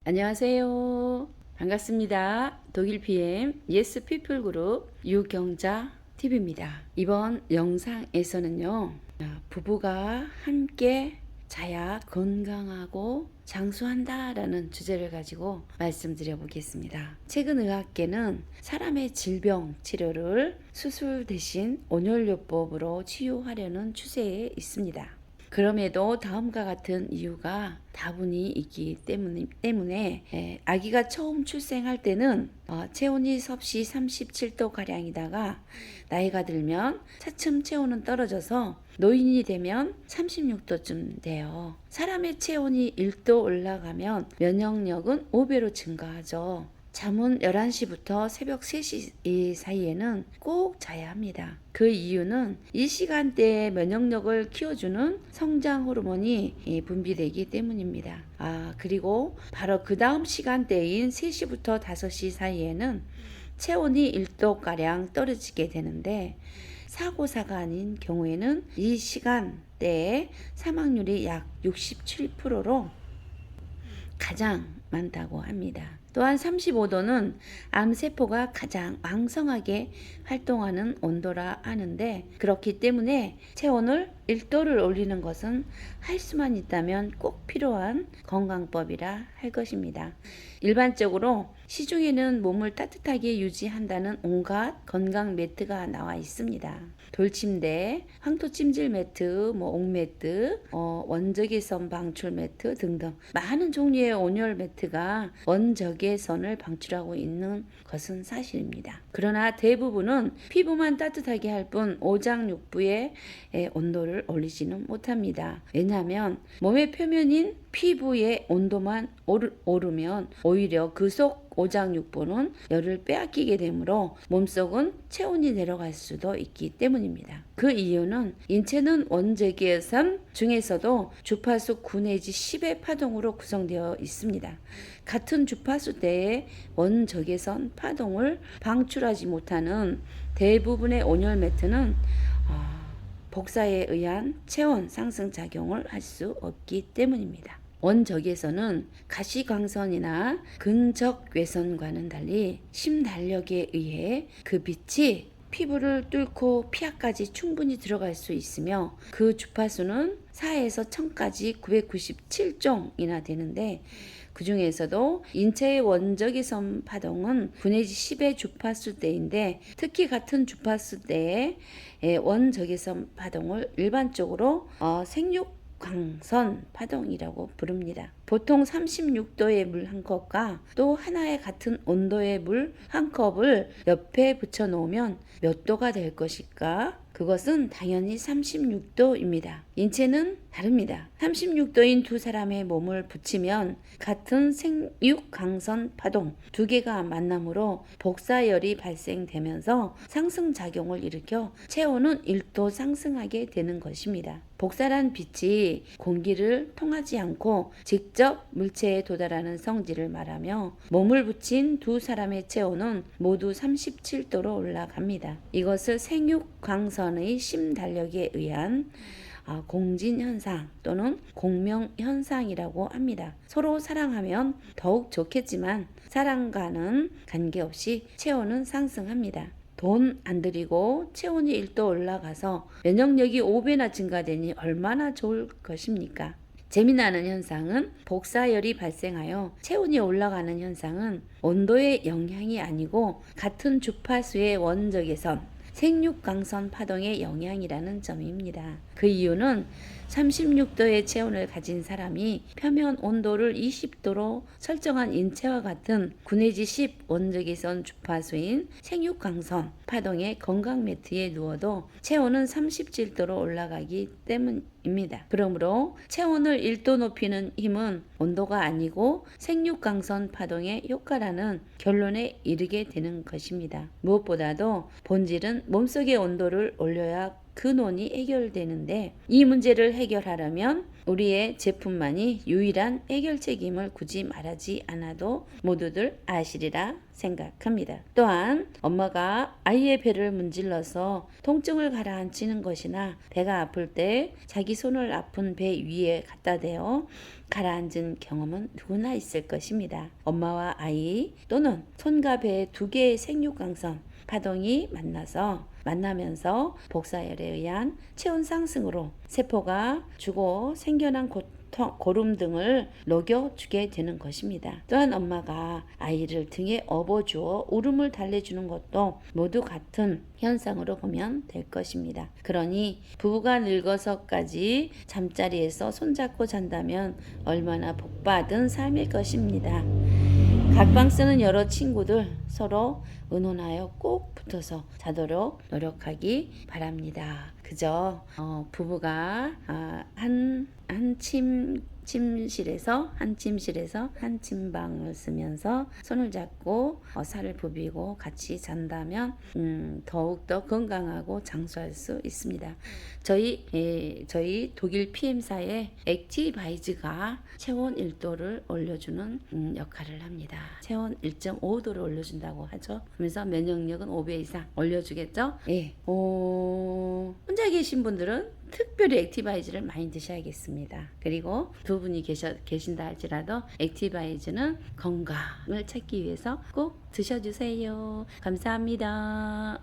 안녕하세요. 반갑습니다. 독일 PM 예스 피플 그룹 유경자 TV입니다. 이번 영상에서는요, 부부가 함께 자야 건강하고 장수한다라는 주제를 가지고 말씀드려 보겠습니다. 최근 의학계는 사람의 질병 치료를 수술 대신 온열요법으로 치유하려는 추세에 있습니다. 그럼에도 다음과 같은 이유가 다분히 있기 때문에 아기가 처음 출생할 때는 체온이 섭씨 37도 가량이다가 나이가 들면 차츰 체온은 떨어져서 노인이 되면 36도쯤 돼요. 사람의 체온이 1도 올라가면 면역력은 5배로 증가하죠. 잠은 11시부터 새벽 3시 사이에는 꼭 자야 합니다. 그 이유는 이 시간대에 면역력을 키워주는 성장 호르몬이 분비되기 때문입니다. 그리고 바로 그 다음 시간대인 3시부터 5시 사이에는 체온이 1도가량 떨어지게 되는데 사고사가 아닌 경우에는 이 시간대에 사망률이 약 67%로 가장 많다고 합니다. 또한 35도는 암세포가 가장 왕성하게 활동하는 온도라 하는데, 그렇기 때문에 체온을 1도를 올리는 것은 할 수만 있다면 꼭 필요한 건강법이라 할 것입니다. 일반적으로 시중에는 몸을 따뜻하게 유지한다는 온갖 건강 매트가 나와 있습니다. 돌침대, 황토찜질 매트, 옥매트, 원적외선 방출 매트 등등 많은 종류의 온열 매트가 원적외선을 방출하고 있는 것은 사실입니다. 그러나 대부분은 피부만 따뜻하게 할 뿐 오장육부의 온도를 올리지는 못합니다. 왜냐하면 몸의 표면인 피부의 온도만 오르면 오히려 그 속 오장육부는 열을 빼앗기게 되므로 몸속은 체온이 내려갈 수도 있기 때문입니다. 그 이유는 인체는 원적외선 중에서도 주파수 9 내지 10의 파동으로 구성되어 있습니다. 같은 주파수대의 원적외선 파동을 방출하지 못하는 대부분의 온열 매트는 복사에 의한 체온 상승 작용을 할 수 없기 때문입니다. 원적외선은 가시광선이나 근적외선과는 달리 심달력에 의해 그 빛이 피부를 뚫고 피하까지 충분히 들어갈 수 있으며 그 주파수는 4에서 1000까지 997종이나 되는데, 그 중에서도 인체의 원적외선 파동은 9 내지 10의 주파수대인데, 특히 같은 주파수대의 원적외선 파동을 일반적으로 생육광선 파동이라고 부릅니다. 보통 36도의 물 한 컵과 또 하나의 같은 온도의 물 한 컵을 옆에 붙여 놓으면 몇 도가 될 것일까? 그것은 당연히 36도입니다. 인체는 다릅니다. 36도인 두 사람의 몸을 붙이면 같은 생육광선 파동 두 개가 만남으로 복사열이 발생되면서 상승작용을 일으켜 체온은 1도 상승하게 되는 것입니다. 복사란 빛이 공기를 통하지 않고 직접 물체에 도달하는 성질을 말하며, 몸을 붙인 두 사람의 체온은 모두 37도로 올라갑니다. 이것을 생육광선의 심달력에 의한 공진현상 또는 공명현상이라고 합니다. 서로 사랑하면 더욱 좋겠지만 사랑과는 관계없이 체온은 상승합니다. 돈 안 들이고 체온이 1도 올라가서 면역력이 5배나 증가되니 얼마나 좋을 것입니까? 재미나는 현상은 복사열이 발생하여 체온이 올라가는 현상은 온도의 영향이 아니고 같은 주파수의 원적외선 생육광선 파동의 영향이라는 점입니다. 그 이유는 36도의 체온을 가진 사람이 표면 온도를 20도로 설정한 인체와 같은 9 내지 10 원적외선 주파수인 생육광선 파동의 건강 매트에 누워도 체온은 37도로 올라가기 때문입니다. 그러므로 체온을 1도 높이는 힘은 온도가 아니고 생육광선 파동의 효과라는 결론에 이르게 되는 것입니다. 무엇보다도 본질은 몸속의 온도를 올려야 근원이 해결되는데, 이 문제를 해결하려면 우리의 제품만이 유일한 해결책임을 굳이 말하지 않아도 모두들 아시리라 생각합니다. 또한 엄마가 아이의 배를 문질러서 통증을 가라앉히는 것이나 배가 아플 때 자기 손을 아픈 배 위에 갖다 대어 가라앉은 경험은 누구나 있을 것입니다. 엄마와 아이 또는 손과 배 두 개의 생육강선 파동이 만나면서 복사열에 의한 체온 상승으로 세포가 죽어 생겨난 고름 등을 녹여주게 되는 것입니다. 또한 엄마가 아이를 등에 업어주어 울음을 달래주는 것도 모두 같은 현상으로 보면 될 것입니다. 그러니 부부가 늙어서까지 잠자리에서 손잡고 잔다면 얼마나 복받은 삶일 것입니다. 각방 쓰는 여러 친구들 서로 의논하여 꼭 붙어서 자도록 노력하기 바랍니다. 그저 부부가 한 침실에서 한 침방을 쓰면서 손을 잡고 살을 부비고 같이 잔다면 더욱더 건강하고 장수할 수 있습니다. 저희 독일 PM사의 액티바이즈가 체온 1도를 올려주는 역할을 합니다. 체온 1.5도를 올려준다고 하죠. 그러면서 면역력은 5배 이상 올려주겠죠. 예. 혼자 계신 분들은 특별히 액티바이즈를 많이 드셔야겠습니다. 그리고 두 분이 계신다 할지라도 액티바이즈는 건강을 찾기 위해서 꼭 드셔주세요. 감사합니다.